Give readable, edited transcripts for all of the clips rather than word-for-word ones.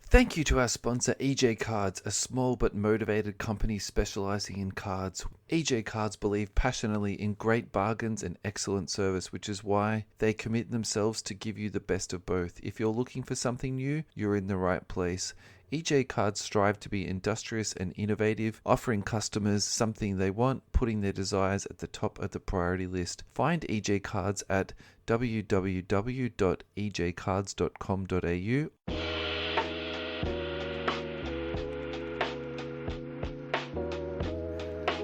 Thank you to our sponsor, EJ Cards, a small but motivated company specializing in cards. EJ Cards believe passionately in great bargains and excellent service, which is why they commit themselves to give you the best of both. If you're looking for something new, you're in the right place. EJ Cards strive to be industrious and innovative, offering customers something they want, putting their desires at the top of the priority list. Find EJ Cards at www.ejcards.com.au.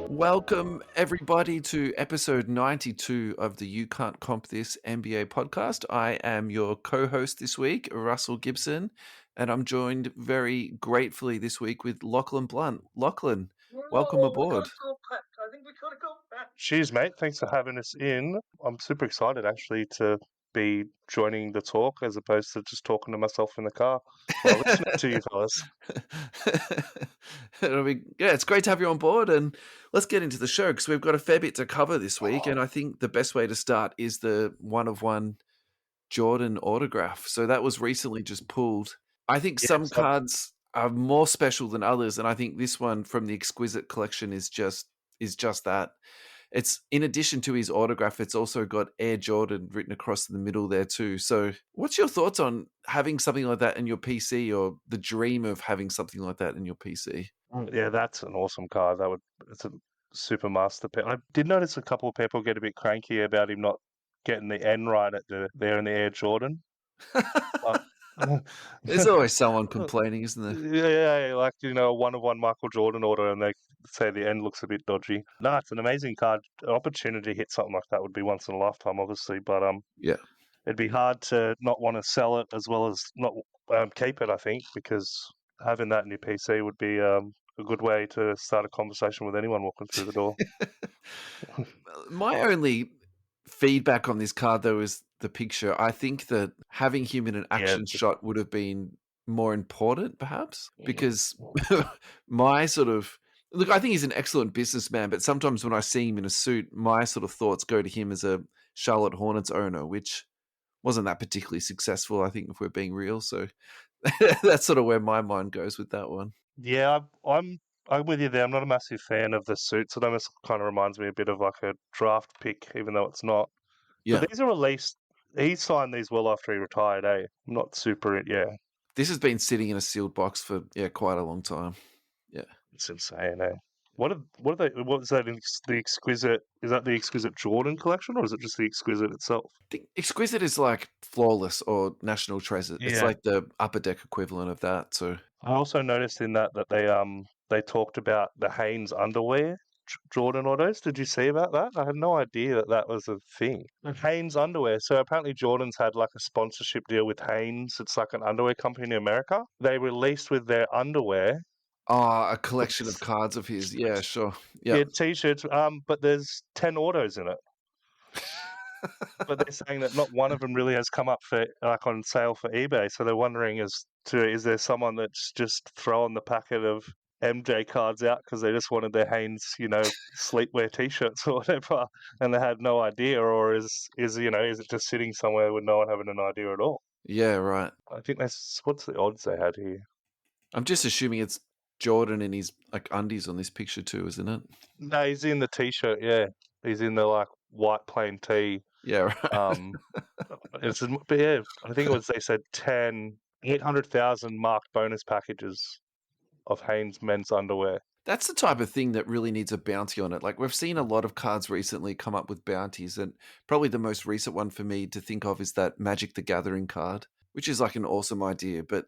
Welcome, everybody, to episode 92 of the You Can't Comp This NBA podcast. I am your co-host this week, Russell Gibson, and I'm joined very gratefully this week with Lachlan Blunt. Lachlan, welcome aboard. I think we gotta go back. Cheers, mate. Thanks for having us in. I'm super excited, actually, to be joining the talk as opposed to just talking to myself in the car while listening to you fellas. It's great to have you on board, and let's get into the show because we've got a fair bit to cover this week, and I think the best way to start is the one-of-one Jordan autograph. So that was recently just pulled. I think some cards are more special than others, and I think this one from the Exquisite collection is just that. It's in addition to his autograph, it's also got Air Jordan written across in the middle there too. So what's your thoughts on having something like that in your PC, or the dream of having something like that in your PC? Yeah, that's an awesome card. It's a super master pick. I did notice a couple of people get a bit cranky about him not getting the N right at there in the Air Jordan. There's always someone complaining, isn't there? Yeah, like, a one-of-one Michael Jordan order and they say the end looks a bit dodgy. No, it's an amazing card. An opportunity to hit something like that would be once in a lifetime, obviously, but yeah, it'd be hard to not want to sell it as well as not keep it, I think, because having that in your PC would be a good way to start a conversation with anyone walking through the door. My only feedback on this card, though, is the picture. I think that having him in an action shot would have been more important, perhaps, because my sort of look, I think he's an excellent businessman, but sometimes when I see him in a suit, my sort of thoughts go to him as a Charlotte Hornets owner, which wasn't that particularly successful, I think, if we're being real. So that's sort of where my mind goes with that one. Yeah, I'm with you there. I'm not a massive fan of the suits. It almost kind of reminds me a bit of like a draft pick, even though it's not. Yeah. But these are released. He signed these well after he retired, eh? I'm not super, yeah. This has been sitting in a sealed box for quite a long time. Yeah, it's insane, eh? What is that? The Exquisite? Is that the Exquisite Jordan collection, or is it just the Exquisite itself? The Exquisite is like Flawless or National Treasure. Yeah. It's like the Upper Deck equivalent of that. So I also noticed in that they talked about the Hanes underwear Jordan autos. Did you see about that? I had no idea that was a thing. Hanes underwear. So apparently Jordan's had like a sponsorship deal with Hanes. It's like an underwear company in America. They released with their underwear. A collection of cards of his. Yeah, sure. Yep. Yeah, T-shirts. But there's 10 autos in it. But they're saying that not one of them really has come up for like on sale for eBay. So they're wondering is there someone that's just throwing the packet of MJ cards out because they just wanted their Hanes, sleepwear T-shirts or whatever, and they had no idea, or is it just sitting somewhere with no one having an idea at all? Yeah, right. I think what's the odds they had here? I'm just assuming it's Jordan in his like undies on this picture too, isn't it? No, he's in the T-shirt. Yeah, he's in the like white plain tee. Yeah, right. But yeah, I think they said 800,000 marked bonus packages of Hanes men's underwear. That's the type of thing that really needs a bounty on it. Like we've seen a lot of cards recently come up with bounties, and probably the most recent one for me to think of is that Magic the Gathering card, which is like an awesome idea, but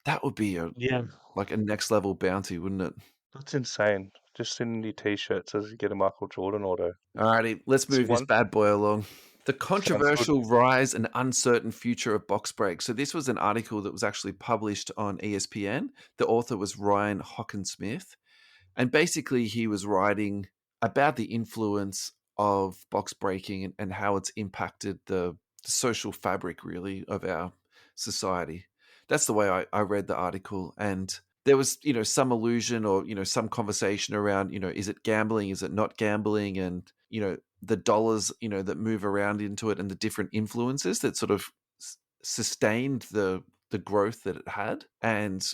that would be like a next level bounty, wouldn't it? That's insane. Just in your T-shirt says you get a Michael Jordan auto. Alrighty, let's move this bad boy along. The controversial rise and uncertain future of box break. So this was an article that was actually published on ESPN. The author was Ryan Hockensmith. And basically he was writing about the influence of box breaking and how it's impacted the social fabric, really, of our society. That's the way I read the article. And there was, some allusion or, some conversation around, is it gambling? Is it not gambling? And, the dollars, that move around into it and the different influences that sort of sustained the the growth that it had. And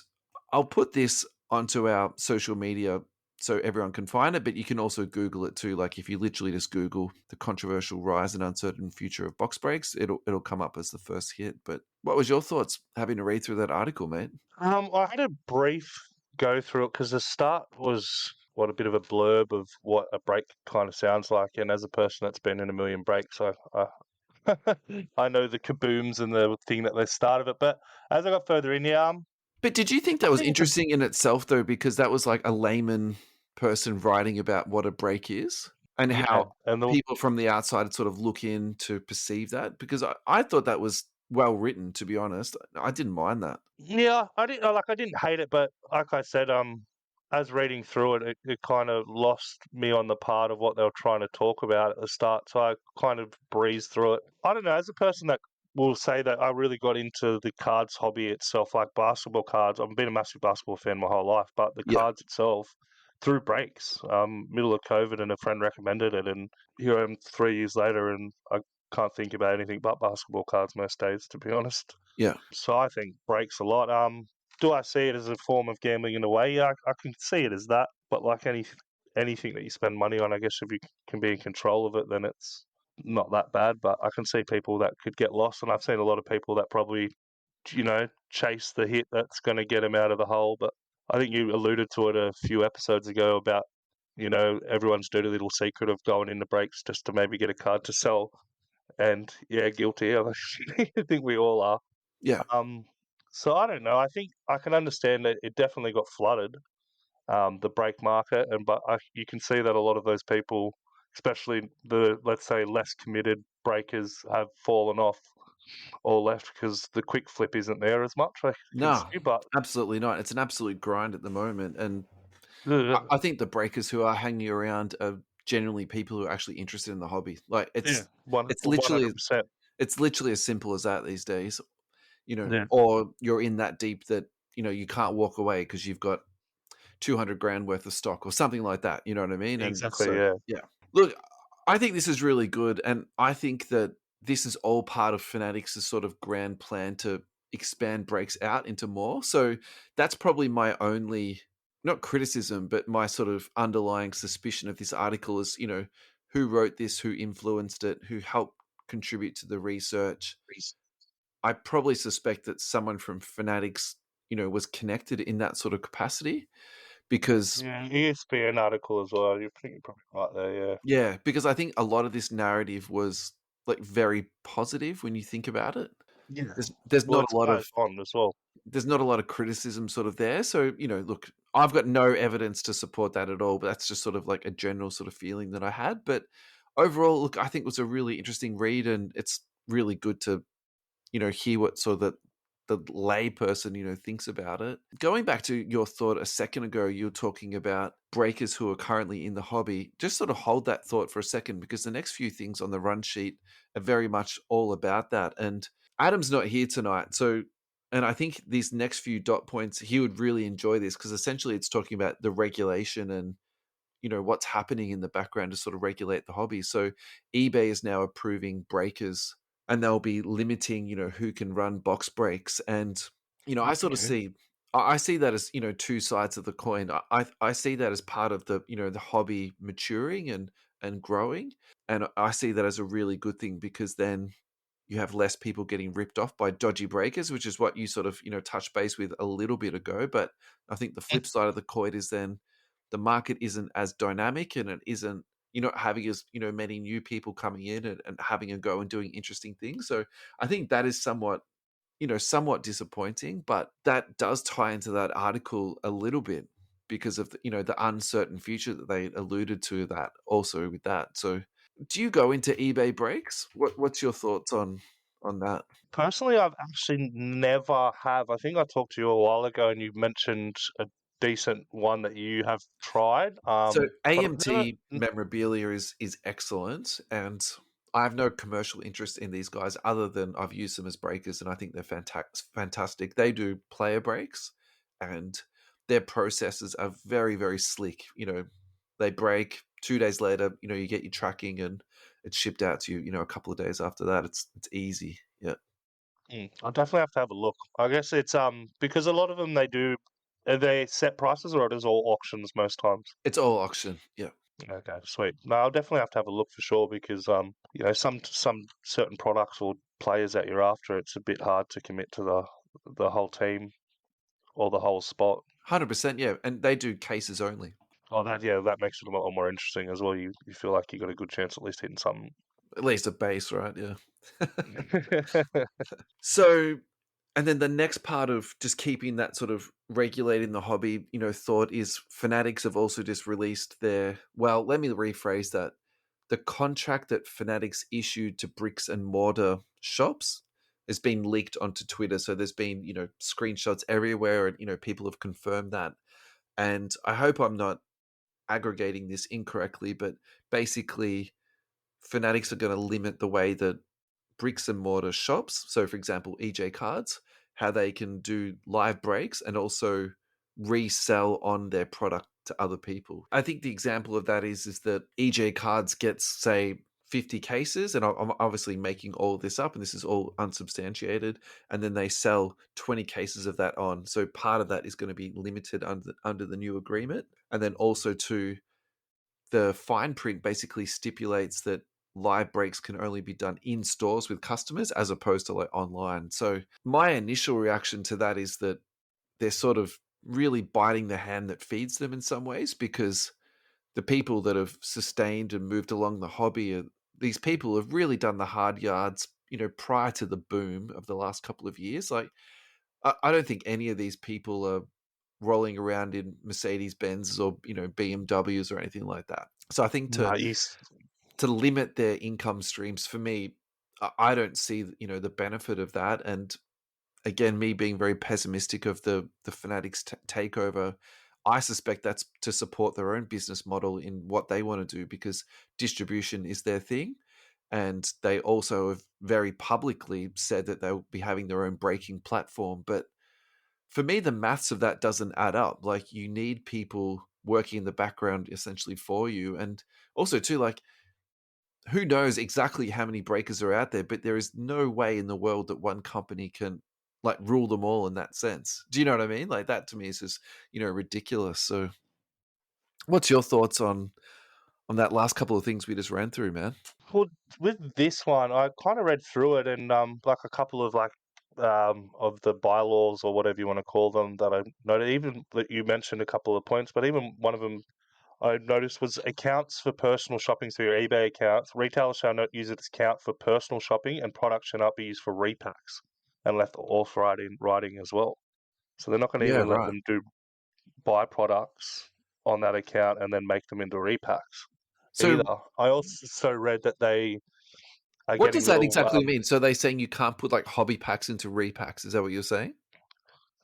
I'll put this onto our social media so everyone can find it, but you can also Google it too. Like if you literally just Google the controversial rise and uncertain future of box breaks, it'll come up as the first hit. But what was your thoughts having to read through that article, mate? I had a brief go through it because the start was a bit of a blurb of what a break kind of sounds like, and as a person that's been in a million breaks, I I know the kabooms and the thing that they start of it. But as I got further in, But did you think I that was think it's a interesting in itself, though, because that was like a layman person writing about what a break is and yeah, how and the people from the outside sort of look in to perceive that? Because I thought that was well written, to be honest. I didn't mind that. Yeah, I didn't hate it, but like I said, as reading through it, it kind of lost me on the part of what they were trying to talk about at the start. So I kind of breezed through it. I don't know, as a person that will say that I really got into the cards hobby itself, like basketball cards. I've been a massive basketball fan my whole life, but the Yeah. cards itself through breaks. Middle of COVID, and a friend recommended it, and here I am 3 years later, and I can't think about anything but basketball cards most days, to be honest. Yeah. So I think breaks a lot. Do I see it as a form of gambling in a way? Yeah, I can see it as that. But like anything that you spend money on, I guess if you can be in control of it, then it's not that bad. But I can see people that could get lost, and I've seen a lot of people that probably, chase the hit that's going to get them out of the hole. But I think you alluded to it a few episodes ago about, everyone's dirty little secret of going into breaks just to maybe get a card to sell. And yeah, guilty. I think we all are. Yeah. Um, so I don't know. I think I can understand that it definitely got flooded, the break market, but you can see that a lot of those people, especially the, let's say, less committed breakers, have fallen off or left because the quick flip isn't there as much. I can No, see, but absolutely not. It's an absolute grind at the moment. And uh, I think the breakers who are hanging around are generally people who are actually interested in the hobby. Like yeah, it's one literally hundred percent. it's literally as simple as that these days, Yeah, or you're in that deep that, you can't walk away because you've got 200 grand worth of stock or something like that. You know what I mean? And exactly. so, Yeah, yeah. Look, I think this is really good. And I think that this is all part of Fanatics' sort of grand plan to expand breaks out into more. So that's probably my only, not criticism, but my sort of underlying suspicion of this article is, who wrote this, who influenced it, who helped contribute to the research. I probably suspect that someone from Fanatics, was connected in that sort of capacity because yeah. ESPN article as well. You're probably right there. Yeah, yeah, because I think a lot of this narrative was like very positive when you think about it. yeah. There's Well, not it's a lot of guys on as well. criticism sort of there. So, look, I've got no evidence to support that at all, but that's just sort of like a general sort of feeling that I had. But overall, look, I think it was a really interesting read and it's really good to hear what sort of the lay person, thinks about it. Going back to your thought a second ago, you were talking about breakers who are currently in the hobby. Just sort of hold that thought for a second because the next few things on the run sheet are very much all about that. And Adam's not here tonight. So, and I think these next few dot points, he would really enjoy this because essentially it's talking about the regulation and what's happening in the background to sort of regulate the hobby. So eBay is now approving breakers and they'll be limiting who can run box breaks. And I sort of Okay. see I see that as two sides of the coin. I see that as part of the the hobby maturing and growing, and I see that as a really good thing because then you have less people getting ripped off by dodgy breakers, which is what you sort of, touched base with a little bit ago. But I think the flip side of the coin is then the market isn't as dynamic and it isn't, not having as, many new people coming in and having a go and doing interesting things. So I think that is somewhat, somewhat disappointing, but that does tie into that article a little bit because of the, the uncertain future that they alluded to that also with that. So do you go into eBay breaks? What's your thoughts on that? Personally, I've actually never have. I think I talked to you a while ago, and you mentioned a decent one that you have tried. So But I've never. AMT memorabilia is excellent, and I have no commercial interest in these guys other than I've used them as breakers, and I think they're fantastic. They do player breaks, and their processes are very very slick. They break 2 days later. You get your tracking, and it's shipped out to you. A couple of days after that. It's easy. Yeah. I'll definitely have to have a look. I guess it's because a lot of them are they set prices or it is all auctions most times? It's all auction. Yeah. Okay, sweet. No, I'll definitely have to have a look for sure because some certain products or players that you're after, it's a bit hard to commit to the whole team or the whole spot. 100%. Yeah. And they do cases only. Oh, that makes it a lot more interesting as well. You feel like you got a good chance at least hitting something. At least a base, right? Yeah. So, and then the next part of just keeping that sort of regulating the hobby, thought is Fanatics have also just released well, let me rephrase that. The contract that Fanatics issued to bricks and mortar shops has been leaked onto Twitter. So there's been, screenshots everywhere and, people have confirmed that. And I hope I'm not aggregating this incorrectly, but basically Fanatics are going to limit the way that bricks and mortar shops, so for example, EJ Cards, how they can do live breaks and also resell on their product to other people. I think the example of that is that EJ Cards gets, say, 50 cases, and I'm obviously making all of this up, and this is all unsubstantiated, and then they sell 20 cases of that on. So part of that is going to be limited under the new agreement. And then also to the fine print basically stipulates that live breaks can only be done in stores with customers as opposed to like online. So my initial reaction to that is that they're sort of really biting the hand that feeds them in some ways, because the people that have sustained and moved along the hobby are these people who have really done the hard yards, prior to the boom of the last couple of years. Like, I don't think any of these people are rolling around in Mercedes Benzes or BMWs or anything like that. So I think to limit their income streams, for me, I don't see the benefit of that. And again, me being very pessimistic of the Fanatics takeover, I suspect that's to support their own business model in what they want to do, because distribution is their thing. And they also have very publicly said that they'll be having their own breaking platform. But for me, the maths of that doesn't add up. Like, you need people working in the background essentially for you. And also too, like, who knows exactly how many breakers are out there, but there is no way in the world that one company can like rule them all in that sense. Do you know what I mean? Like, that to me is just, ridiculous. So what's your thoughts on that last couple of things we just ran through, man? Well, with this one, I kind of read through it and like a couple of of the bylaws or whatever you want to call them that I noted. Even that you mentioned a couple of points, but even one of them I noticed was accounts for personal shopping through your eBay accounts. Retailers shall not use its account for personal shopping, and products shall not be used for repacks, and left authorized in writing as well. So they're not going to Yeah, even let right. them buy products on that account and then make them into repacks So either. I also read that they are what getting does that little exactly mean? So they're saying you can't put like hobby packs into repacks. Is that what you're saying?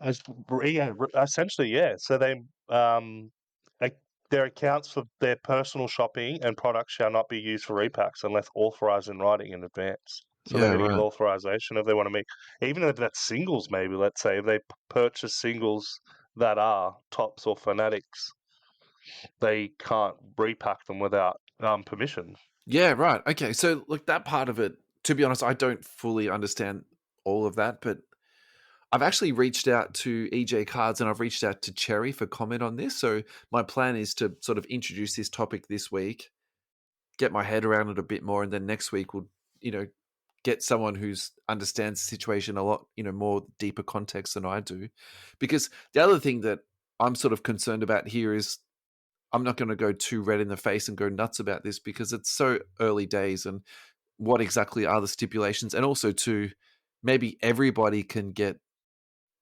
essentially, yeah. So ac- their accounts for their personal shopping and products shall not be used for repacks unless authorized in writing in advance. So they're Yeah, going to get right. authorization if they want to make, even if that's singles, maybe, let's say, if they purchase singles that are tops or fanatics, they can't repack them without permission. Yeah, right. Okay. So like that part of it, to be honest, I don't fully understand all of that, but I've actually reached out to EJ Cards and I've reached out to Cherry for comment on this. So my plan is to sort of introduce this topic this week, get my head around it a bit more, and then next week we'll, get someone who's understands the situation a lot, more deeper context than I do. Because the other thing that I'm sort of concerned about here is I'm not going to go too red in the face and go nuts about this because it's so early days, and what exactly are the stipulations, and also to maybe everybody can get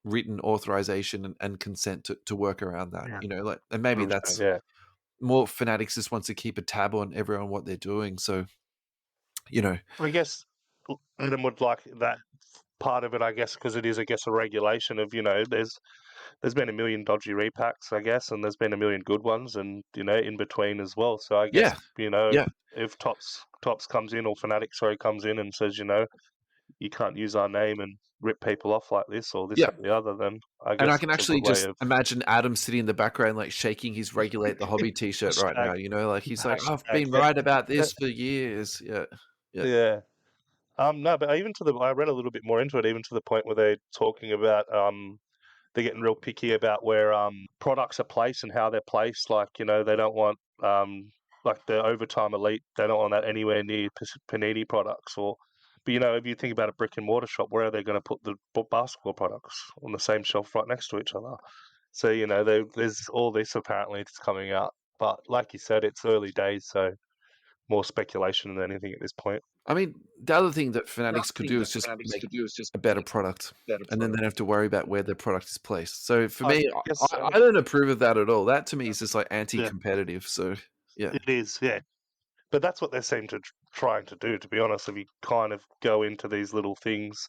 written authorization and consent to work around that, Yeah. like, and maybe 100%, that's yeah. more Fanatics just wants to keep a tab on everyone, what they're doing. So, you know, I guess Adam would like that part of it, I guess, because it is, I guess, a regulation of, there's been a million dodgy repacks, I guess, and there's been a million good ones, and in between as well. So I guess yeah, yeah, if Tops comes in or Fanatics sorry comes in and says you can't use our name and rip people off like this or this yeah. that the other, then I And I guess can it's a good actually way just of imagine Adam sitting in the background, like shaking his "Regulate the Hobby" T-shirt right hashtag now. Like he's like, "I've hashtag been right about this for years." Yeah, yeah, yeah. No, but even I read a little bit more into it, even to the point where they're talking about they're getting real picky about where products are placed and how they're placed. Like, they don't want like the overtime elite. They don't want that anywhere near Panini products. But if you think about a brick and mortar shop, where are they going to put the basketball products on the same shelf right next to each other? So there's all this apparently it's coming out. But like you said, it's early days, so more speculation than anything at this point. I mean, the other thing that Fanatics could do is just make a better product, and then they don't have to worry about where their product is placed. So for me, I don't approve of that at all. That to me is just like anti-competitive. So yeah, it is. Yeah, but that's what they seem to trying to do. To be honest, if you kind of go into these little things,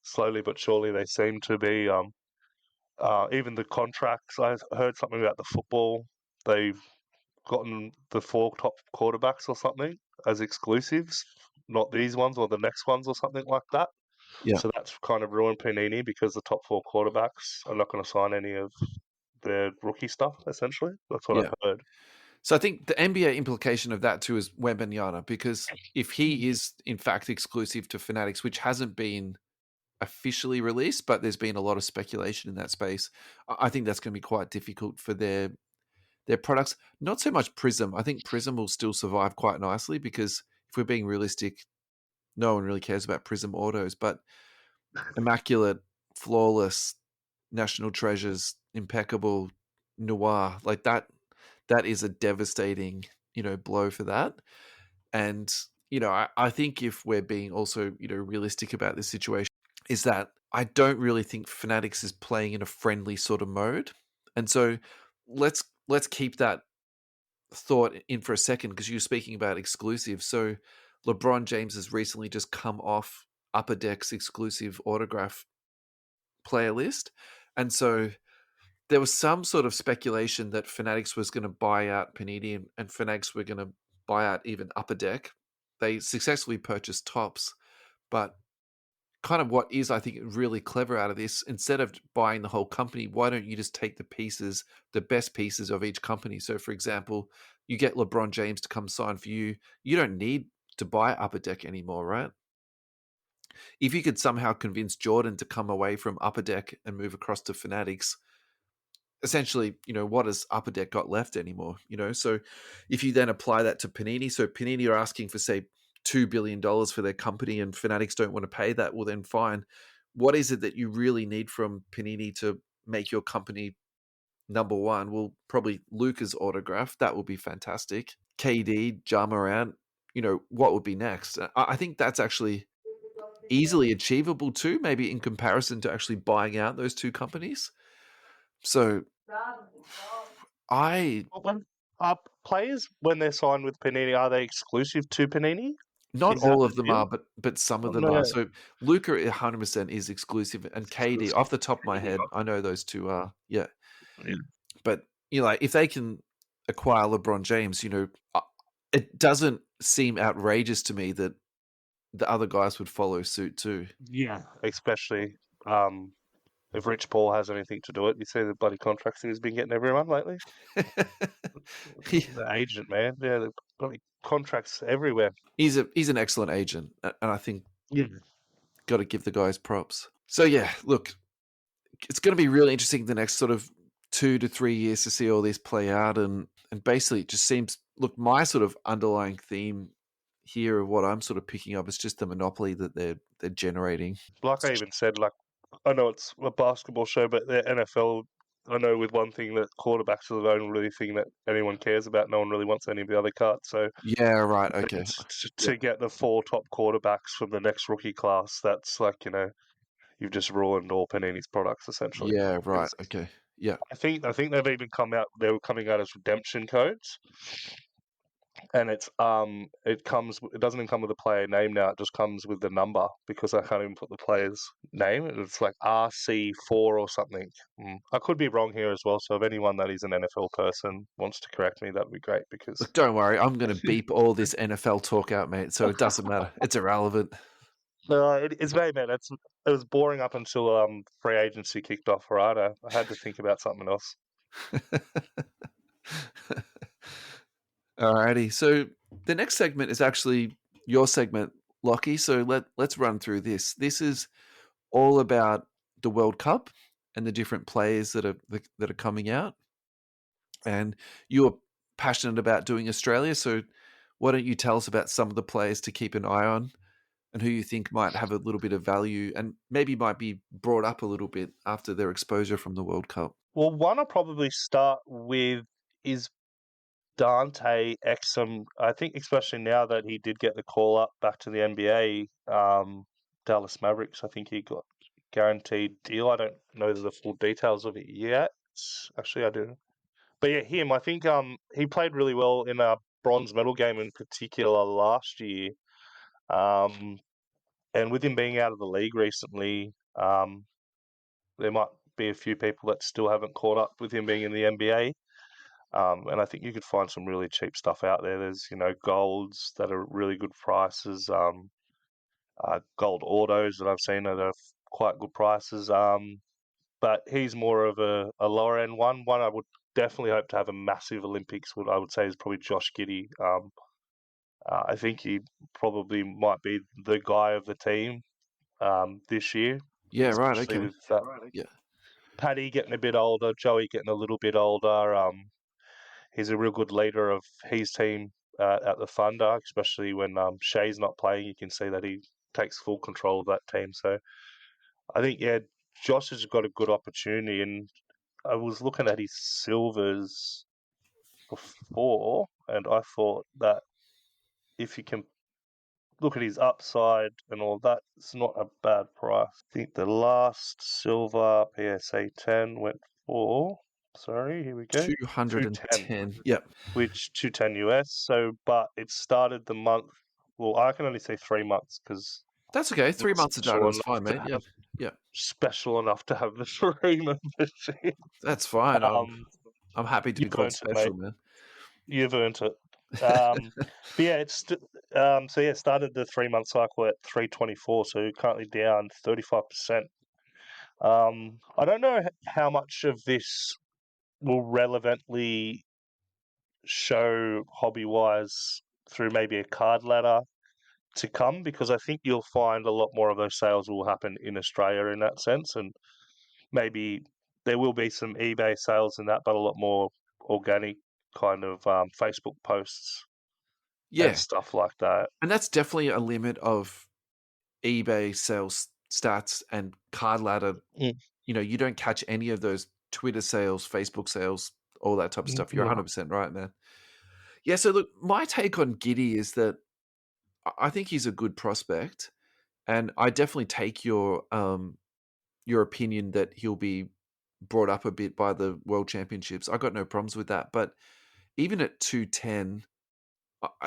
slowly but surely, they seem to be. Even the contracts, I heard something about the football. They've gotten the 4 top quarterbacks or something as exclusives, not these ones or the next ones or something like that. yeah. So that's kind of ruined Panini because the top 4 quarterbacks are not going to sign any of their rookie stuff, essentially. That's what I've heard. So I think the NBA implication of that too is Wembanyama, because if he is in fact exclusive to Fanatics, which hasn't been officially released, but there's been a lot of speculation in that space, I think that's going to be quite difficult for their products. Not so much Prism. I think Prism will still survive quite nicely because if we're being realistic, no one really cares about Prism autos, but immaculate, flawless, national treasures, impeccable, noir, like that is a devastating, blow for that. And, I think if we're being also, realistic about this situation, is that I don't really think Fanatics is playing in a friendly sort of mode. And so let's keep that thought in for a second, because you're speaking about exclusive. So LeBron James has recently just come off Upper Deck's exclusive autograph player list. And so there was some sort of speculation that Fanatics was going to buy out Panini and Fanatics were going to buy out even Upper Deck. They successfully purchased Tops, but kind of what is, I think, really clever out of this, instead of buying the whole company, why don't you just take the best pieces of each company? So, for example, you get LeBron James to come sign for you. You don't need to buy Upper Deck anymore, right? If you could somehow convince Jordan to come away from Upper Deck and move across to Fanatics, essentially, what has Upper Deck got left anymore? So if you then apply that to Panini, so Panini are asking for, say, $2 billion for their company and Fanatics don't want to pay that, well then fine. What is it that you really need from Panini to make your company number one? Well, probably Luka's autograph. That would be fantastic. KD, Ja Morant, what would be next? I think that's actually easily achievable too, maybe in comparison to actually buying out those two companies. So Players, when they're signed with Panini, are they exclusive to Panini? Not Is that all the of them deal? are, but some of them are. So Luka 100% is exclusive, and KD, off the top of my head, I know those two are. Yeah. But like if they can acquire LeBron James, it doesn't seem outrageous to me that the other guys would follow suit too. Yeah, especially if Rich Paul has anything to do it. You see the bloody contracts that he's been getting everyone lately. The agent, man, yeah, the bloody contracts everywhere. He's an excellent agent, and I think got to give the guys props. So yeah, look, it's going to be really interesting the next sort of 2 to 3 years to see all this play out, and basically it just seems, look, my sort of underlying theme here of what I'm sort of picking up is just the monopoly that they're generating. Like I even said, like I know it's a basketball show, but the NFL, I know with one thing that quarterbacks are the only really thing that anyone cares about. No one really wants any of the other cards. So yeah, right, okay. To get the 4 top quarterbacks from the next rookie class, that's like you've just ruined all Panini's products essentially. Yeah, right, okay, yeah. I think they've even come out. They were coming out as redemption codes, and it doesn't even come with a player name now. It just comes with the number because I can't even put the player's name. It's like RC4 or something. I could be wrong here as well. So if anyone that is an NFL person wants to correct me, that'd be great. Because look, don't worry, I'm going to beep all this NFL talk out, mate. So it doesn't matter. It's irrelevant. No, it's very man. It was boring up until free agency kicked off. Right, I had to think about something else. Alrighty, so the next segment is actually your segment, Lockie. So let's run through this. This is all about the World Cup and the different players that are coming out. And you're passionate about doing Australia, so why don't you tell us about some of the players to keep an eye on and who you think might have a little bit of value and maybe might be brought up a little bit after their exposure from the World Cup? Well, one I'll probably start with is Dante Exum. I think especially now that he did get the call up back to the NBA, Dallas Mavericks, I think he got guaranteed deal. I don't know the full details of it yet. Actually, I do. But yeah, him. I think he played really well in a bronze medal game in particular last year. And with him being out of the league recently, there might be a few people that still haven't caught up with him being in the NBA. And I think you could find some really cheap stuff out there. There's, golds that are really good prices, gold autos that I've seen that are quite good prices. But he's more of a lower end one. One I would definitely hope to have a massive Olympics. What I would say is probably Josh Giddey. I think he probably might be the guy of the team this year. Yeah, right. Especially Okay. with Yeah. Paddy getting a bit older, Joey getting a little bit older. He's a real good leader of his team at the Thunder, especially when Shea's not playing. You can see that he takes full control of that team. So I think, yeah, Josh has got a good opportunity. And I was looking at his silvers before, and I thought that if you can look at his upside and all that, it's not a bad price. I think the last silver PSA 10 went for, sorry, here we go, 210. 210. Yep. Which 210 US. So, but it started the month. Well, I can only say 3 months because That's okay. 3 months of data is fine, mate. have Yeah. special enough to have the free membership. That's fine. I'm happy to be You've called earned it, mate. special, man. You've earned it. But yeah, it's so yeah, started the 3 month cycle at 324, so currently down 35%. I don't know how much of this will relevantly show hobby wise through maybe a card ladder to come, because I think you'll find a lot more of those sales will happen in Australia in that sense, and maybe there will be some eBay sales in that, but a lot more organic kind of Facebook posts and Yeah. stuff like that. And that's definitely a limit of eBay sales stats and card ladder. Mm. You don't catch any of those Twitter sales, Facebook sales, all that type of stuff. You're No. 100% right, man. Yeah, so look, my take on Giddy is that I think he's a good prospect, and I definitely take your opinion that he'll be brought up a bit by the World Championships. I got no problems with that, but even at 210,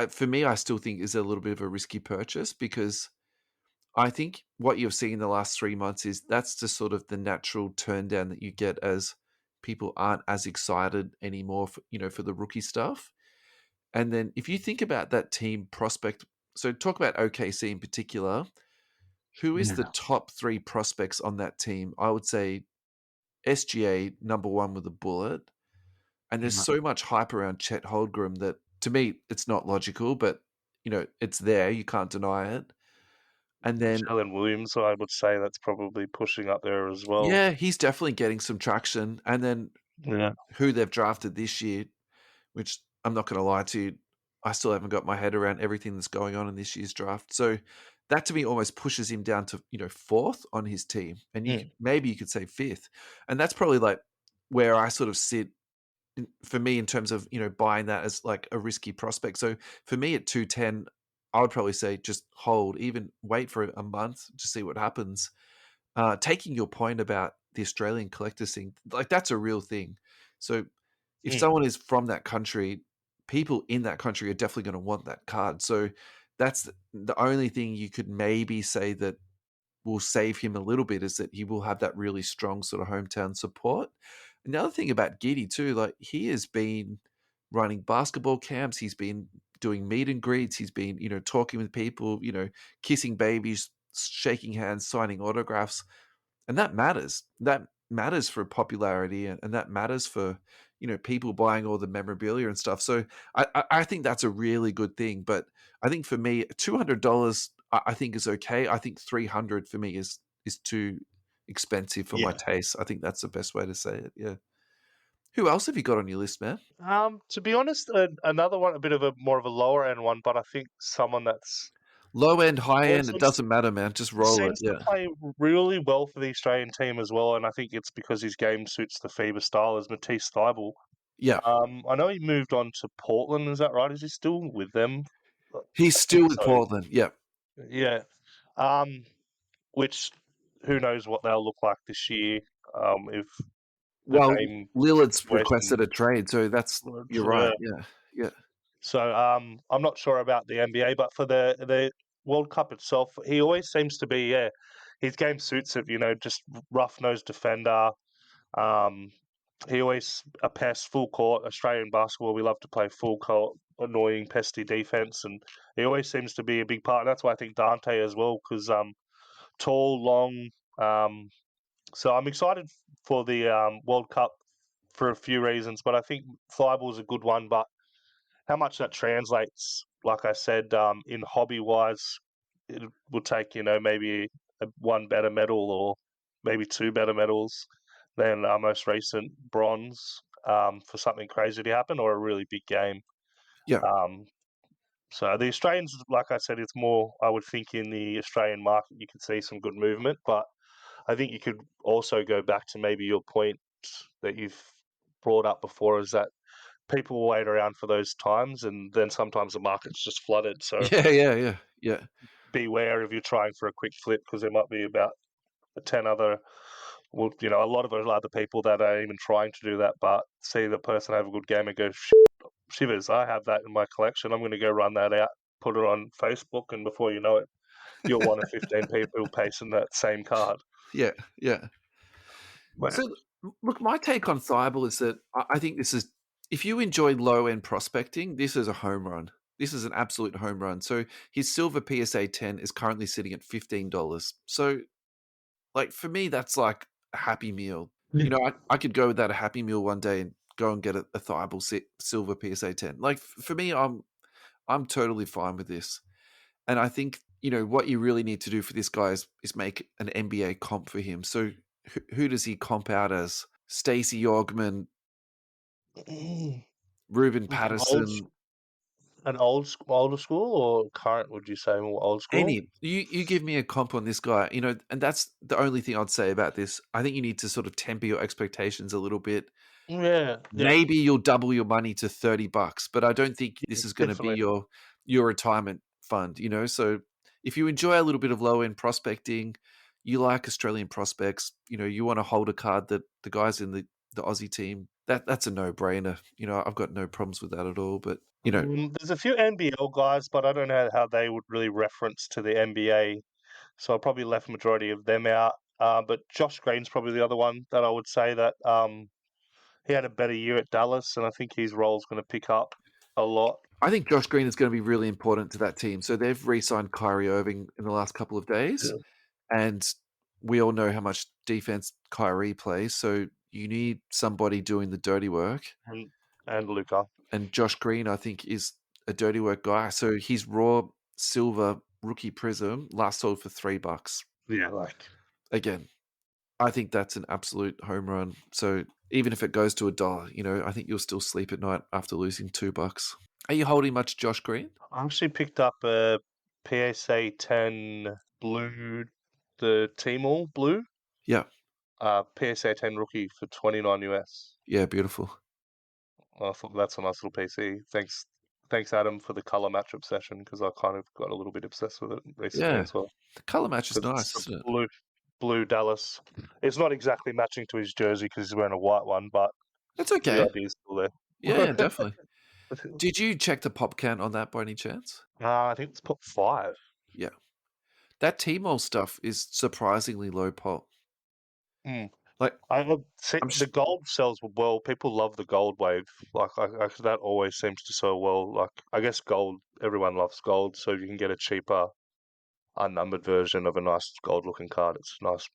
for me, I still think is a little bit of a risky purchase, because I think what you've seen in the last 3 months is that's just sort of the natural turn down that you get as people aren't as excited anymore for the rookie stuff. And then if you think about that team prospect, so talk about OKC in particular, who is the top 3 prospects on that team? I would say SGA number 1 with a bullet. And there's so much hype around Chet Holmgren that, to me, it's not logical, but it's there. You can't deny it. And then Jalen Williams, I would say that's probably pushing up there as well. yeah, he's definitely getting some traction. And then who they've drafted this year, which I'm not going to lie to you, I still haven't got my head around everything that's going on in this year's draft. So that to me almost pushes him down to 4th on his team, and maybe you could say 5th, and that's probably like where I sort of sit. For me, in terms of buying that as like a risky prospect. So for me at 210, I would probably say just hold, even wait for a month to see what happens. Taking your point about the Australian collectors thing, like that's a real thing. So if someone is from that country, people in that country are definitely going to want that card. So that's the only thing you could maybe say that will save him a little bit, is that he will have that really strong sort of hometown support. Another thing about Giddy too, like he has been running basketball camps, he's been doing meet and greets, he's been, talking with people, kissing babies, shaking hands, signing autographs. And that matters. That matters for popularity, and that matters for, people buying all the memorabilia and stuff. So I think that's a really good thing. But I think for me, $200 I think is okay. I think 300 for me is too expensive for my Yeah. taste. I think that's the best way to say it. Yeah. Who else have you got on your list, man? To be honest, another one, a bit of a more of a lower end one, but I think someone that's Low end, high well, end, it doesn't matter, man. Just roll it. seems to Yeah. play really well for the Australian team as well, and I think it's because his game suits the FIBA style. Is Matisse Thybulle. Yeah. I know he moved on to Portland. Is that right? Is he still with them? He's I still think with so. Portland. Yeah. Yeah. Which who knows what they'll look like this year? If the Well, Dame Lillard's situation. requested a trade, so you're right. Yeah. Yeah. So I'm not sure about the NBA, but for the World Cup itself, he always seems to be his game suits it. Just rough nosed defender. Um, he always a pest, full court. Australian basketball, we love to play full court, annoying, pesty defense, and he always seems to be a big part. And that's why I think Dante as well, because tall, long. So I'm excited for the World Cup for a few reasons, but I think Thybulle's a good one. But how much that translates, like I said, in hobby wise, it will take maybe one better medal or maybe two better medals than our most recent bronze for something crazy to happen or a really big game. Yeah. Um, so the Australians, like I said, it's more. I would think in the Australian market you could see some good movement, but I think you could also go back to maybe your point that you've brought up before is that people wait around for those times, and then sometimes the market's just flooded. So Yeah. Yeah. Yeah. Yeah. beware if you're trying for a quick flip because there might be about 10 other, well, a lot of other people that are even trying to do that, but see the person have a good game and go, shivers, I have that in my collection. I'm going to go run that out, put it on Facebook, and before you know it, you're one of 15 people pasting that same card. Yeah. Yeah. Wow. So, look, my take on Thibault is that I think this is, if you enjoy low end prospecting, this is a home run. This is an absolute home run. So, his silver PSA 10 is currently sitting at $15. So, like, for me, that's like a happy meal. Yeah. I could go without a happy meal one day and go and get a Thibault silver PSA 10. Like, for me, I'm totally fine with this. And I think, what you really need to do for this guy is make an NBA comp for him. So who does he comp out as? Stacey Ogman, Ruben Like Patterson, older school or current? Would you say more old school? any. You give me a comp on this guy, and that's the only thing I'd say about this. I think you need to sort of temper your expectations a little bit. Yeah, yeah, Maybe you'll double your money to $30, but I don't think this is going to be definitely. your retirement fund. So if you enjoy a little bit of low end prospecting, you like Australian prospects, you want to hold a card that the guys in the Aussie team, that's a no brainer. I've got no problems with that at all. But There's a few NBL guys, but I don't know how they would really reference to the NBA. So I probably left majority of them out. But Josh Green's probably the other one that I would say that he had a better year at Dallas, and I think his role's going to pick up a lot. I think Josh Green is going to be really important to that team. So they've re-signed Kyrie Irving in the last couple of days. Yeah. And we all know how much defense Kyrie plays. So you need somebody doing the dirty work. And Luca. And Josh Green, I think, is a dirty work guy. So his raw silver rookie prism last sold for $3. Yeah, like Again, I think that's an absolute home run. So even if it goes to $1, I think you'll still sleep at night after losing $2. Are you holding much Josh Green? I actually picked up a PSA 10 blue, the T-Mall blue, Yeah. PSA 10 rookie for 29 US. Yeah, beautiful. I thought that's a nice little PC. Thanks, Adam, for the color matchup session because I kind of got a little bit obsessed with it recently Yeah. as well. The color match is Because it's nice, the isn't it? blue Dallas. It's not exactly matching to his jersey because he's wearing a white one, but It's the okay. idea is still there. Yeah, definitely. Did you check the pop count on that by any chance? I think it's put 5. Yeah. That T-Mall stuff is surprisingly low pop. Mm. Like, I see I'm the gold sells well. People love the gold wave. Like that always seems to sell well. Like I guess gold, everyone loves gold, so you can get a cheaper unnumbered version of a nice gold-looking card. It's a nice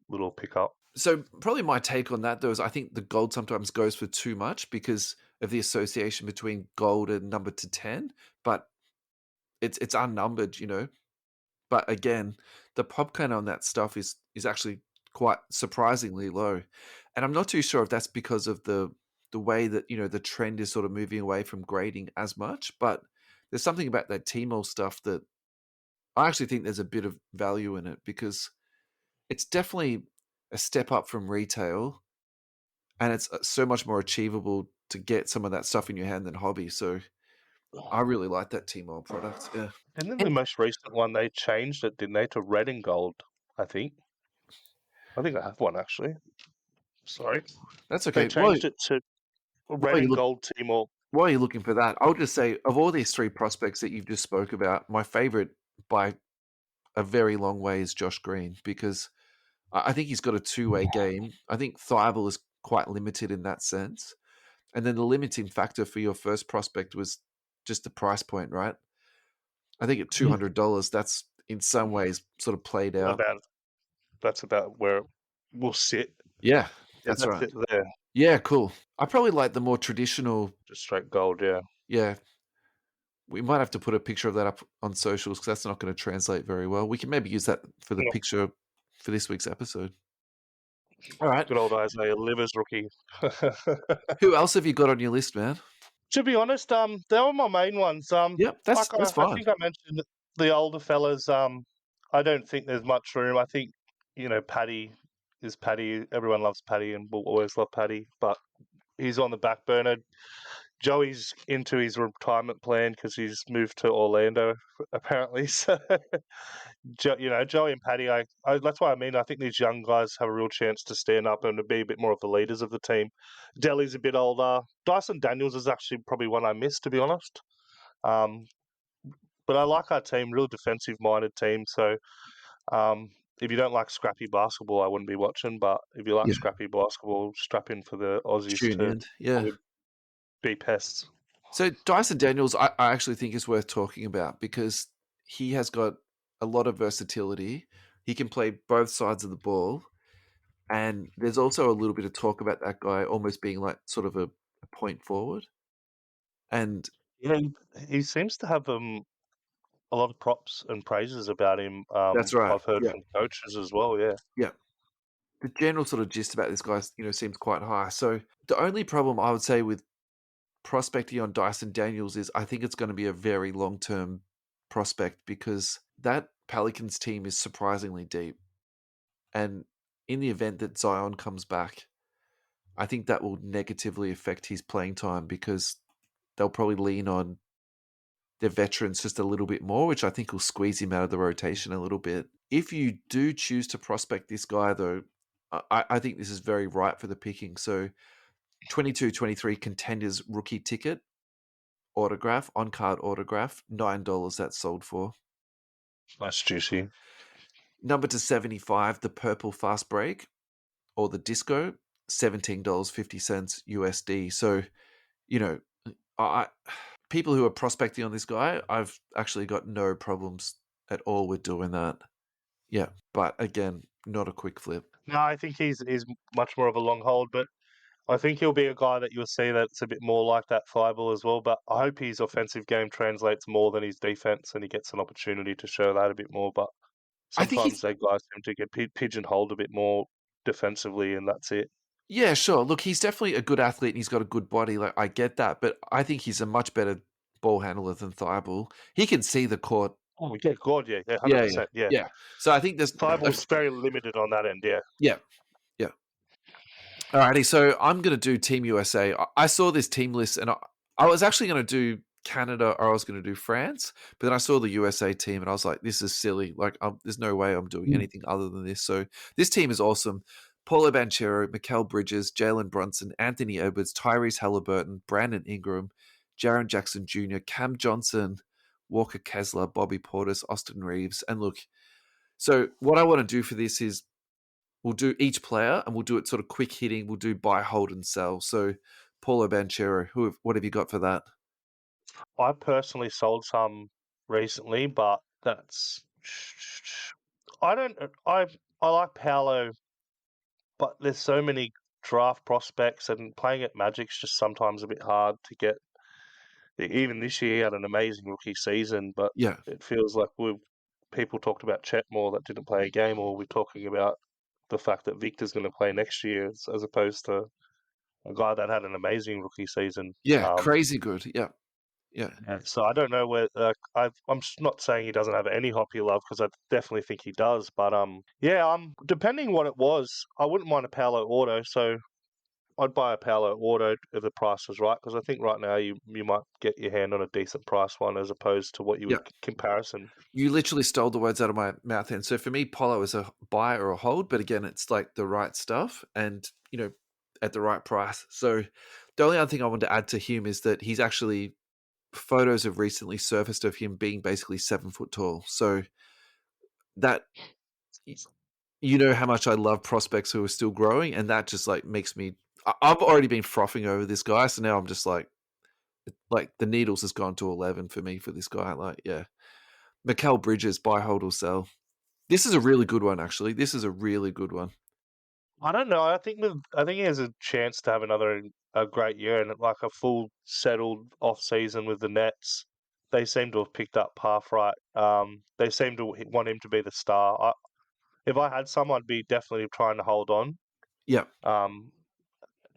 little pickup. So probably my take on that, though, is I think the gold sometimes goes for too much because of the association between gold and number to 10, but it's unnumbered, you know. But again, the pop count on that stuff is actually quite surprisingly low. And I'm not too sure if that's because of the way that, you know, the trend is sort of moving away from grading as much, but there's something about that Tmall stuff that I actually think there's a bit of value in it because it's definitely a step up from retail, and it's so much more achievable to get some of that stuff in your hand than hobby. So I really like that Tmall product. Yeah. And then the And most recent one, they changed it, didn't they, to red and gold, I think. I think I have one, actually. Sorry. that's They okay. changed it to red While you and look gold Timor. while you're looking for that, I'll just say of all these three prospects that you've just spoke about, my favorite by a very long way is Josh Green because I think he's got a two-way game. I think Thibault is quite limited in that sense. And then the limiting factor for your first prospect was just the price point, right? I think at $200, that's in some ways sort of played out. That's about where it will sit. Yeah, Yeah, that's that's right. it there. Yeah, cool. I probably like the more traditional. Just straight gold, yeah. Yeah, we might have to put a picture of that up on socials because that's not going to translate very well. We can maybe use that for the Yeah. picture for this week's episode. All right. Good old Isaiah Livers rookie. Who else have you got on your list, man? To be honest, they were my main ones. Yep, that's I fine. think I mentioned the older fellas. I don't think there's much room. I think Paddy is Paddy. Everyone loves Paddy and will always love Paddy, but he's on the back burner. Joey's into his retirement plan because he's moved to Orlando apparently. So Joey and Paddy, that's why I think these young guys have a real chance to stand up and to be a bit more of the leaders of the team. Delly's a bit older. Dyson Daniels is actually probably one I missed, to be honest. Um, but I like our team, real defensive-minded team. So if you don't like scrappy basketball, I wouldn't be watching. But if you like Yeah, scrappy basketball, strap in for the Aussies tune to in. Yeah. probably be pests. So Dyson Daniels, I actually think is worth talking about because he has got a lot of versatility. He can play both sides of the ball. And there's also a little bit of talk about that guy almost being like sort of a point forward. And Yeah, he seems to have a lot of props and praises about him. that's right. I've heard Yeah. from coaches as well. Yeah. Yeah. The general sort of gist about this guy, seems quite high. So the only problem I would say with prospecting on Dyson Daniels is I think it's going to be a very long-term prospect because that Pelicans team is surprisingly deep. And in the event that Zion comes back, I think that will negatively affect his playing time because they'll probably lean on their veterans just a little bit more, which I think will squeeze him out of the rotation a little bit. If you do choose to prospect this guy, though, I think this is very ripe for the picking. So 22-23 contenders rookie ticket, autograph, on-card autograph, $9 that's sold for. That's juicy. Number to 75, the purple fast break or the disco, $17.50 USD. So, I people who are prospecting on this guy, I've actually got no problems at all with doing that. Yeah, but again, not a quick flip. No, I think he's much more of a long hold, but I think he'll be a guy that you'll see that's a bit more like that Thibault as well. But I hope his offensive game translates more than his defense, and he gets an opportunity to show that a bit more. But I think sometimes they guys seem to get pigeonholed a bit more defensively, and that's it. yeah, sure. Look, he's definitely a good athlete and he's got a good body. Like I get that, but I think he's a much better ball handler than Thibault. He can see the court. Oh yeah, God, yeah, Yeah, 100%, yeah. yeah. So I think there's Thibault's very limited on that end, yeah. yeah, yeah. Alrighty, so I'm going to do Team USA. I saw this team list and I was actually going to do Canada or I was going to do France, but then I saw the USA team and I was like, this is silly. Like, there's no way I'm doing anything other than this. So this team is awesome. Paulo Banchero, Mikal Bridges, Jalen Brunson, Anthony Edwards, Tyrese Halliburton, Brandon Ingram, Jaren Jackson Jr., Cam Johnson, Walker Kessler, Bobby Portis, Austin Reeves. And look, so what I want to do for this is we'll do each player and we'll do it sort of quick hitting. We'll do buy, hold, and sell. So Paulo Banchero, what have you got for that? I personally sold some recently, but that's I don't. I like Paolo, but there's so many draft prospects, and playing at Magic's just sometimes a bit hard to get. Even this year, he had an amazing rookie season, but Yeah. it feels like people talked about Chet more that didn't play a game, or we're talking about the fact that Victor's going to play next year, as opposed to a guy that had an amazing rookie season. Yeah, crazy good. Yeah. Yeah. So I don't know where I'm not saying he doesn't have any hoppy love, because I definitely think he does. But depending what it was, I wouldn't mind a Paolo auto. So I'd buy a Paolo auto if the price was right, because I think right now you might get your hand on a decent price one, as opposed to what you Yeah. would comparison. You literally stole the words out of my mouth. And so for me, Polo is a buy or a hold, but again, it's like the right stuff and, at the right price. So the only other thing I want to add to him is that he's actually, photos have recently surfaced of him being basically 7 foot tall. So that, how much I love prospects who are still growing. And that just like makes me, I've already been frothing over this guy. So now I'm just like the needles has gone to 11 for me for this guy. Like, yeah. Mikal Bridges, buy, hold, or sell. This is a really good one, actually. This is a really good one. I don't know. I think he has a chance to have a great year, and like a full settled off season with the Nets. They seem to have picked up half right. They seem to want him to be the star. If I had some, I'd be definitely trying to hold on. Yeah.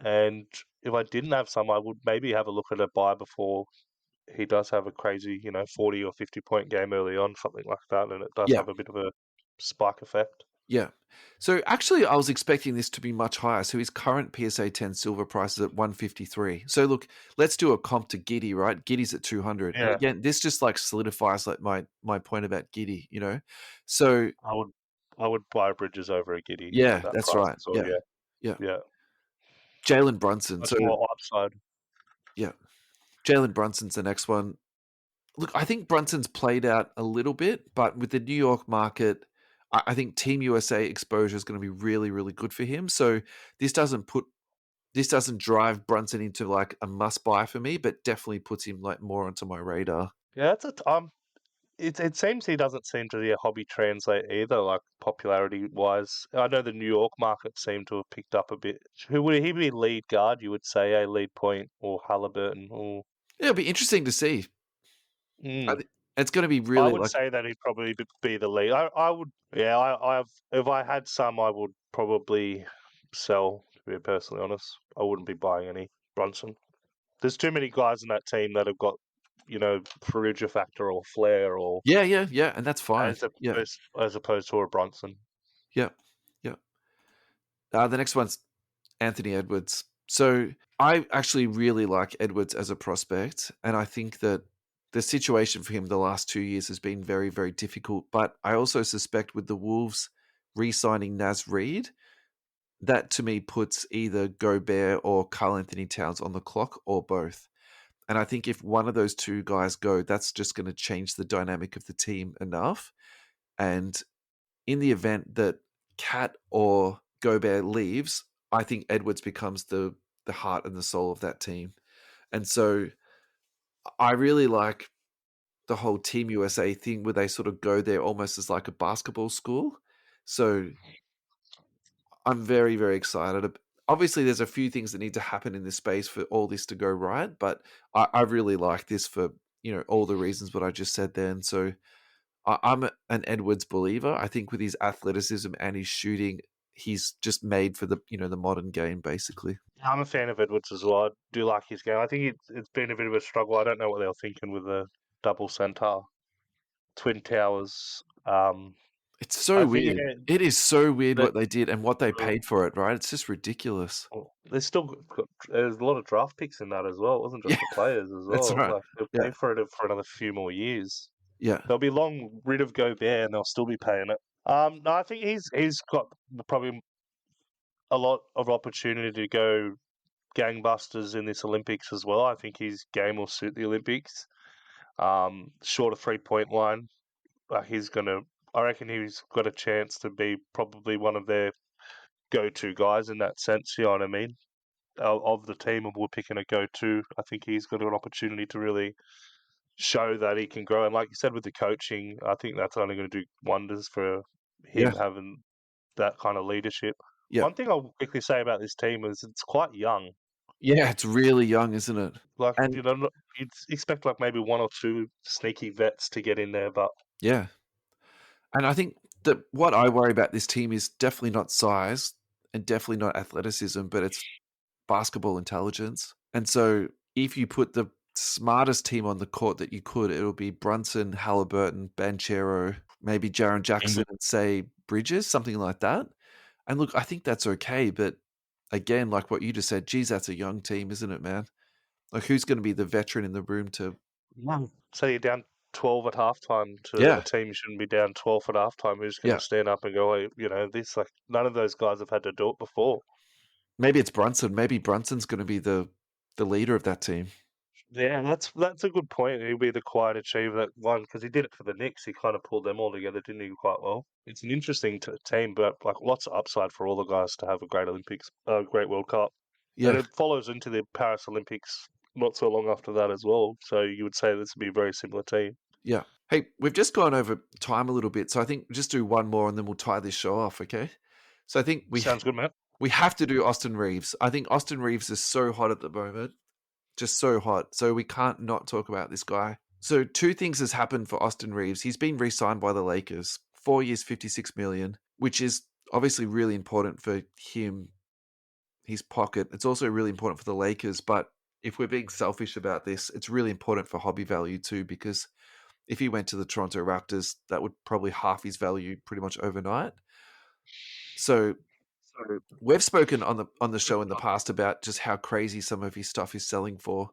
And if I didn't have some, I would maybe have a look at a buy before he does have a crazy, 40 or 50 point game early on, something like that, and it does Yeah. have a bit of a spike effect. Yeah. So actually, I was expecting this to be much higher. So his current PSA 10 silver price is at 153. So look, let's do a comp to Giddy, right? Giddy's at 200. And Yeah, again, this just like solidifies like my point about Giddy, So I would buy Bridges over a Giddy at yeah, that that's price right. as well. Yeah. Yeah, Yeah. yeah, Jalen Brunson. much So more upside. yeah, Jalen Brunson's the next one. Look, I think Brunson's played out a little bit, but with the New York market, I think Team USA exposure is going to be really, really good for him. So this doesn't drive Brunson into like a must buy for me, but definitely puts him like more onto my radar. Yeah, it seems he doesn't seem to be a hobby translate either, like popularity wise. I know the New York market seemed to have picked up a bit. Who would he be, lead guard? You would say a lead point, or Halliburton, or It'll be interesting to see. mm. It's going to be I really would like, say that he'd probably be the lead. I would, yeah. If I had some, I would probably sell. To be personally honest, I wouldn't be buying any Brunson. There's too many guys in that team that have got, Perugia factor or flair, or yeah, and that's fine. Yeah, as opposed to a Brunson. yeah, yeah. The next one's Anthony Edwards. So I actually really like Edwards as a prospect, and I think that the situation for him the last 2 years has been very, very difficult. But I also suspect with the Wolves re-signing Naz Reid, that to me puts either Gobert or Karl Anthony Towns on the clock or both. And I think if one of those two guys go, that's just going to change the dynamic of the team enough. And in the event that Cat or Gobert leaves, I think Edwards becomes the heart and the soul of that team. And so I really like the whole Team USA thing where they sort of go there almost as like a basketball school. So I'm very, very excited. Obviously, there's a few things that need to happen in this space for all this to go right, but I really like this for all the reasons what I just said there. And so I'm an Edwards believer. I think with his athleticism and his shooting, he's just made for the the modern game, basically. I'm a fan of Edwards as well. I do like his game. I think it's been a bit of a struggle. I don't know what they were thinking with the double center, twin towers. It's so I think weird. It is so weird that what they did and what they paid for it, right? It's just ridiculous. there's still there's a lot of draft picks in that as well. It wasn't just Yeah, the players as that's well. right. Like they'll Yeah, pay for it for another few more years. yeah, They'll be long rid of Gobert and they'll still be paying it. No, I think he's got probably a lot of opportunity to go gangbusters in this Olympics as well. I think his game will suit the Olympics. Short of 3-point line, I reckon he's got a chance to be probably one of their go-to guys in that sense. You know what I mean? Of the team, and we're picking a go-to. I think he's got an opportunity to really show that he can grow. And like you said, with the coaching, I think that's only going to do wonders for him having that kind of leadership. Yeah. One thing I'll quickly say about this team is it's quite young. Yeah, it's really young, isn't it? Like, And you'd expect like maybe one or two sneaky vets to get in there, but yeah. And I think that what I worry about this team is definitely not size and definitely not athleticism, but it's basketball intelligence. And so if you put the smartest team on the court that you could, it'll be Brunson, Halliburton, Banchero, maybe Jaren Jackson, and say Bridges, something like that. And look, I think that's okay. But again, like what you just said, geez, that's a young team, isn't it, man? Like who's going to be the veteran in the room to... so you're down 12 at halftime to Yeah. a team you shouldn't be down 12 at halftime. Who's going Yeah. to stand up and go, "Hey, this, like, none of those guys have had to do it before." Maybe it's Brunson. Maybe Brunson's going to be the leader of that team. Yeah, that's a good point. He'll be the quiet achiever that won because he did it for the Knicks. He kind of pulled them all together, didn't he? Quite well. It's an interesting team, but like lots of upside for all the guys to have a great Olympics, great World Cup, and Yeah. it follows into the Paris Olympics not so long after that as well. So you would say this would be a very similar team. Yeah. Hey, we've just gone over time a little bit, so I think we'll just do one more and then we'll tie this show off, okay? So I think Sounds good, man. we have to do Austin Reeves. I think Austin Reeves is so hot at the moment. Just so hot. So we can't not talk about this guy. So two things has happened for Austin Reeves. He's been re-signed by the Lakers. 4 years, $56 million, which is obviously really important for him, his pocket. It's also really important for the Lakers, but if we're being selfish about this, it's really important for hobby value too, because if he went to the Toronto Raptors, that would probably half his value pretty much overnight. So we've spoken on the show in the past about just how crazy some of his stuff is selling for.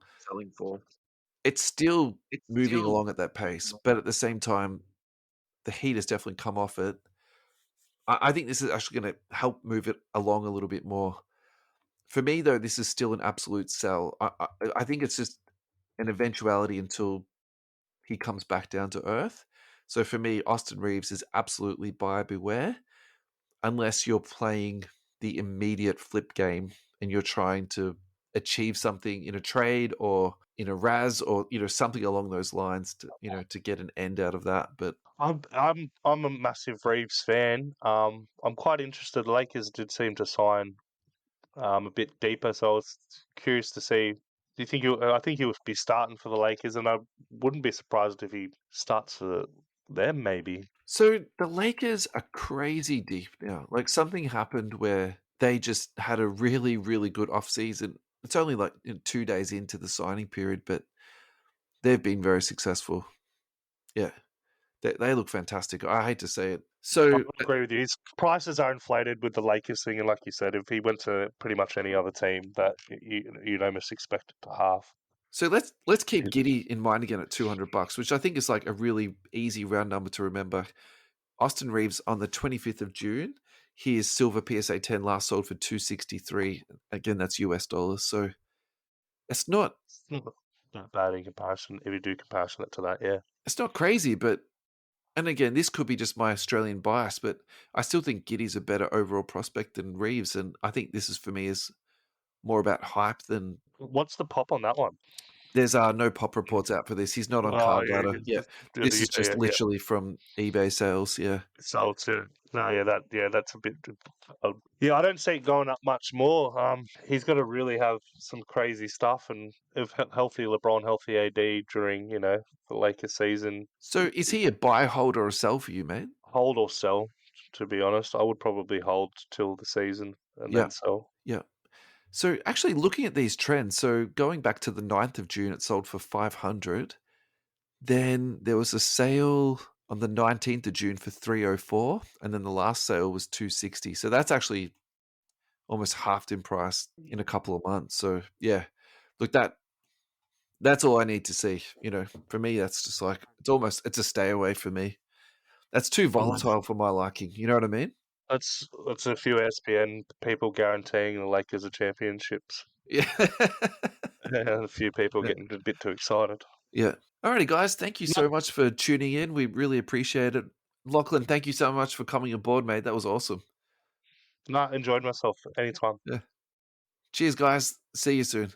It's still moving along at that pace, but at the same time, the heat has definitely come off it. I think this is actually going to help move it along a little bit more. For me, though, this is still an absolute sell. I think it's just an eventuality until he comes back down to earth. So for me, Austin Reeves is absolutely buyer beware, unless you're playing the immediate flip game and you're trying to achieve something in a trade or in a Raz or something along those lines to get an end out of that. But I'm a massive Reeves fan. I'm quite interested. The Lakers did seem to sign a bit deeper, so I was curious to see. Do you think I think he would be starting for the Lakers, and I wouldn't be surprised if he starts for them, maybe. So the Lakers are crazy deep now. Like something happened where they just had a really, really good offseason. It's only like 2 days into the signing period, but they've been very successful. Yeah, they look fantastic. I hate to say it. So I agree with you. His prices are inflated with the Lakers thing, and like you said, if he went to pretty much any other team, that you'd almost expect it to half. So let's keep Giddy in mind again at $200, which I think is like a really easy round number to remember. Austin Reeves on the 25th of June, his silver PSA 10 last sold for $263. Again, that's US dollars. So it's not bad in comparison. If you do comparison it to that, yeah, it's not crazy, but and again, this could be just my Australian bias, but I still think Giddy's a better overall prospect than Reeves, and I think this is for me is more about hype than. What's the pop on that one? There's no pop reports out for this. He's not on Card Ladder. Yeah, this is just literally from eBay sales. Yeah. So too. No, that's a bit. I don't see it going up much more. He's got to really have some crazy stuff, and if healthy LeBron, healthy AD during the Lakers season. So is he a buy, hold, or a sell for you, mate? Hold or sell. To be honest, I would probably hold till the season and then sell. Yeah. So actually looking at these trends, so going back to the 9th of June, it sold for 500. Then there was a sale on the 19th of June for 304, and then the last sale was 260. So that's actually almost halved in price in a couple of months. So yeah, look, that's all I need to see. For me, that's just like it's a stay away for me. That's too volatile for my liking. You know what I mean? That's a few ESPN people guaranteeing the Lakers are championships. Yeah. And a few people getting a bit too excited. Yeah. Alrighty, guys. Thank you so much for tuning in. We really appreciate it. Lachlan, thank you so much for coming aboard, mate. That was awesome. No, enjoyed myself anytime. Yeah. Cheers, guys. See you soon.